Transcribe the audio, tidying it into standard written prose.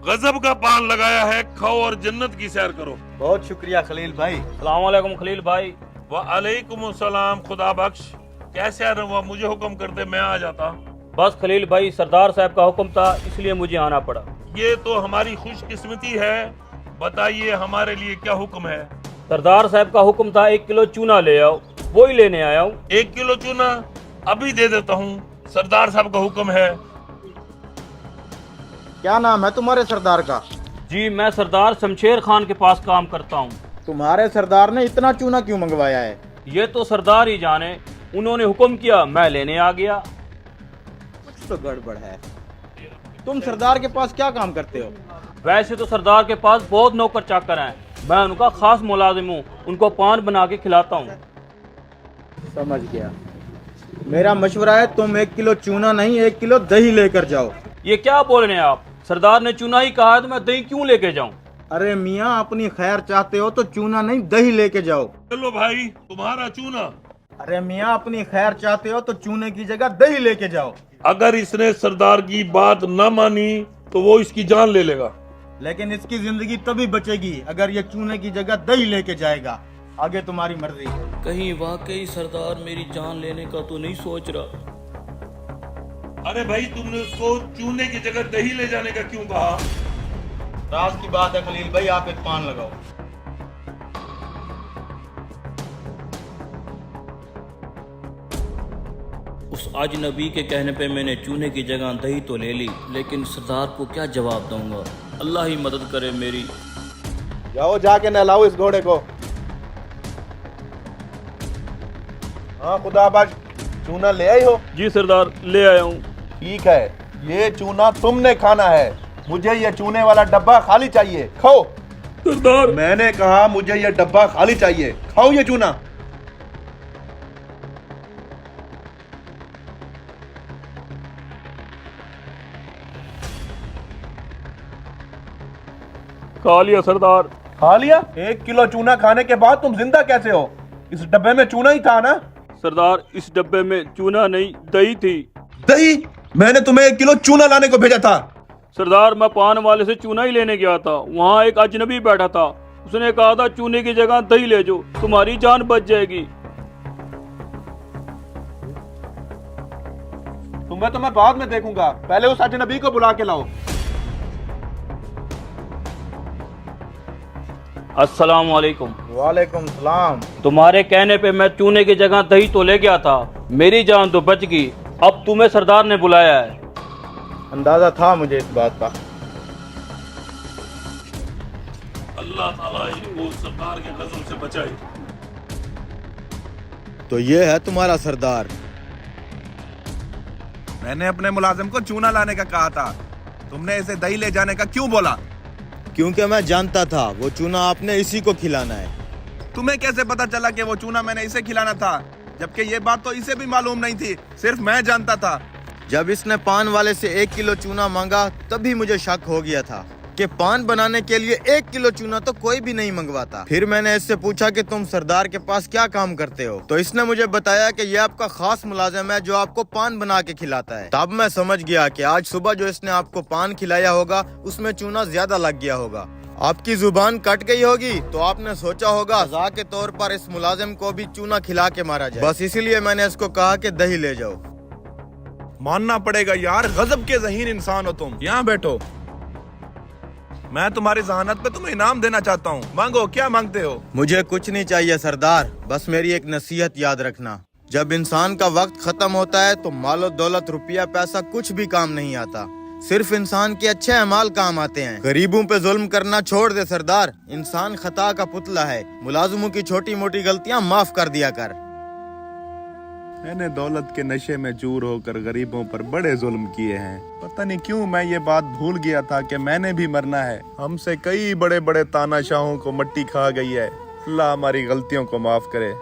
गजब का पान लगाया है, खाओ और जन्नत की सैर करो। बहुत शुक्रिया खलील भाई। अस्सलाम वालेकुम खलील भाई। वालेकुम सलाम। खुदा बख्श। कैसे आ रहा? मुझे हुक्म करते, मैं आ जाता। बस खलील भाई, सरदार साहब का हुक्म था इसलिए मुझे आना पड़ा। ये तो हमारी खुशकिस्मती है। बताइए हमारे लिए क्या हुक्म है? सरदार साहब का हुक्म था 1 किलो चूना ले आओ, वो ही लेने आया हूँ। 1 किलो चूना अभी दे देता हूँ। सरदार साहब का हुक्म है। क्या नाम है तुम्हारे सरदार का? जी, मैं सरदार शमशेर खान के पास काम करता हूँ। तुम्हारे सरदार ने इतना चूना क्यों मंगवाया है? ये तो सरदार ही जाने, उन्होंने हुक्म किया, मैं लेने आ गया। कुछ तो गड़बड़ है। तुम सरदार के पास क्या काम करते हो? वैसे तो सरदार के पास बहुत नौकर चाकर हैं, मैं उनका खास मुलाजिम हूँ, उनको पान बना के खिलाता हूँ। समझ गया। मेरा मशवरा है तुम 1 किलो चूना नहीं 1 किलो दही लेकर जाओ। ये क्या बोल रहे हैं आप? सरदार ने चूना ही कहा है तो मैं दही क्यों लेके जाऊं? अरे मियाँ, अपनी खैर चाहते हो तो चूना नहीं दही लेके जाओ। चलो भाई, तुम्हारा चूना। अरे मियाँ, अपनी खैर चाहते हो तो चूने की जगह दही लेके जाओ। अगर इसने सरदार की बात न मानी तो वो इसकी जान ले लेगा। लेकिन इसकी जिंदगी तभी बचेगी अगर ये चूने की जगह दही लेके जाएगा। आगे तुम्हारी मर्जी। कहीं वाकई सरदार मेरी जान लेने का तो नहीं सोच रहा? अरे भाई, तुमने उसको चूने की जगह दही ले जाने का क्यों कहा? राज की बात है खलील भाई, आप एक पान लगाओ। उस अजनबी के कहने पे मैंने चूने की जगह दही तो ले ली, लेकिन सरदार को क्या जवाब दूंगा? अल्लाह ही मदद करे मेरी। जाओ जाके नहलाओ इस घोड़े को। हाँ खुदा बख्श, चूना ले आई हो? जी सरदार, ले आया हूँ। ठीक है, ये चूना तुमने खाना है। मुझे ये चूने वाला डब्बा खाली चाहिए। खाओ। सरदार, मैंने कहा मुझे ये डब्बा खाली चाहिए। खाओ ये चूना। खा लिया सरदार। खा लिया? 1 किलो चूना खाने के बाद तुम जिंदा कैसे हो? इस डब्बे में चूना ही था ना? सरदार, इस डब्बे में चूना नहीं दही थी। दही? मैंने तुम्हें 1 किलो चूना लाने को भेजा था। सरदार, मैं पान वाले से चूना ही लेने गया था, वहाँ एक अजनबी बैठा था, उसने कहा था चूने की जगह दही ले जाओ, तुम्हारी जान बच जाएगी। तुम्हें तो मैं बाद में देखूंगा, पहले उस अजनबी को बुला के लाओ। अस्सलाम वालेकुम। वालेकुम सलाम। तुम्हारे कहने पे मैं चूने की जगह दही तो ले गया था, मेरी जान तो बच गई, अब तुम्हें सरदार ने बुलाया है। अंदाजा था मुझे इस बात का। अल्लाह ताला इनको सरदार के गजब से बचाए। तो ये है तुम्हारा सरदार। मैंने अपने मुलाजिम को चूना लाने का कहा था, तुमने इसे दही ले जाने का क्यों बोला? क्योंकि मैं जानता था वो चूना आपने इसी को खिलाना है। तुम्हें कैसे पता चला कि वो चूना मैंने इसे खिलाना था, जबकि ये बात तो इसे भी मालूम नहीं थी, सिर्फ मैं जानता था। जब इसने पान वाले से 1 किलो चूना मांगा तभी मुझे शक हो गया था कि पान बनाने के लिए 1 किलो चूना तो कोई भी नहीं मंगवाता। फिर मैंने इससे पूछा कि तुम सरदार के पास क्या काम करते हो, तो इसने मुझे बताया कि ये आपका खास मुलाजिम है जो आपको पान बना के खिलाता है। तब मैं समझ गया कि आज सुबह जो इसने आपको पान खिलाया होगा उसमें चूना ज्यादा लग गया होगा। आपकी जुबान कट गई होगी तो आपने सोचा होगा सजा के तौर पर इस मुलाजिम को भी चूना खिला के मारा जाए। बस इसीलिए मैंने इसको कहा कि दही ले जाओ। मानना पड़ेगा यार, गजब के ज़हीन इंसान हो तुम। यहाँ बैठो, मैं तुम्हारी जहानत पे तुम्हें इनाम देना चाहता हूँ। मांगो, क्या मांगते हो? मुझे कुछ नहीं चाहिए सरदार, बस मेरी एक नसीहत याद रखना। जब इंसान का वक्त खत्म होता है तो मालो दौलत रुपया पैसा कुछ भी काम नहीं आता, सिर्फ इंसान के अच्छे अमाल काम आते हैं। गरीबों पे जुल्म करना छोड़ दे सरदार, इंसान खता का पुतला है, मुलाजिमों की छोटी मोटी गलतियां माफ कर दिया कर। मैंने दौलत के नशे में चूर होकर गरीबों पर बड़े जुल्म किए हैं। पता नहीं क्यों मैं ये बात भूल गया था कि मैंने भी मरना है। हमसे कई बड़े बड़े तानाशाहों को मट्टी खा गई है। अल्लाह हमारी गलतियों को माफ करे।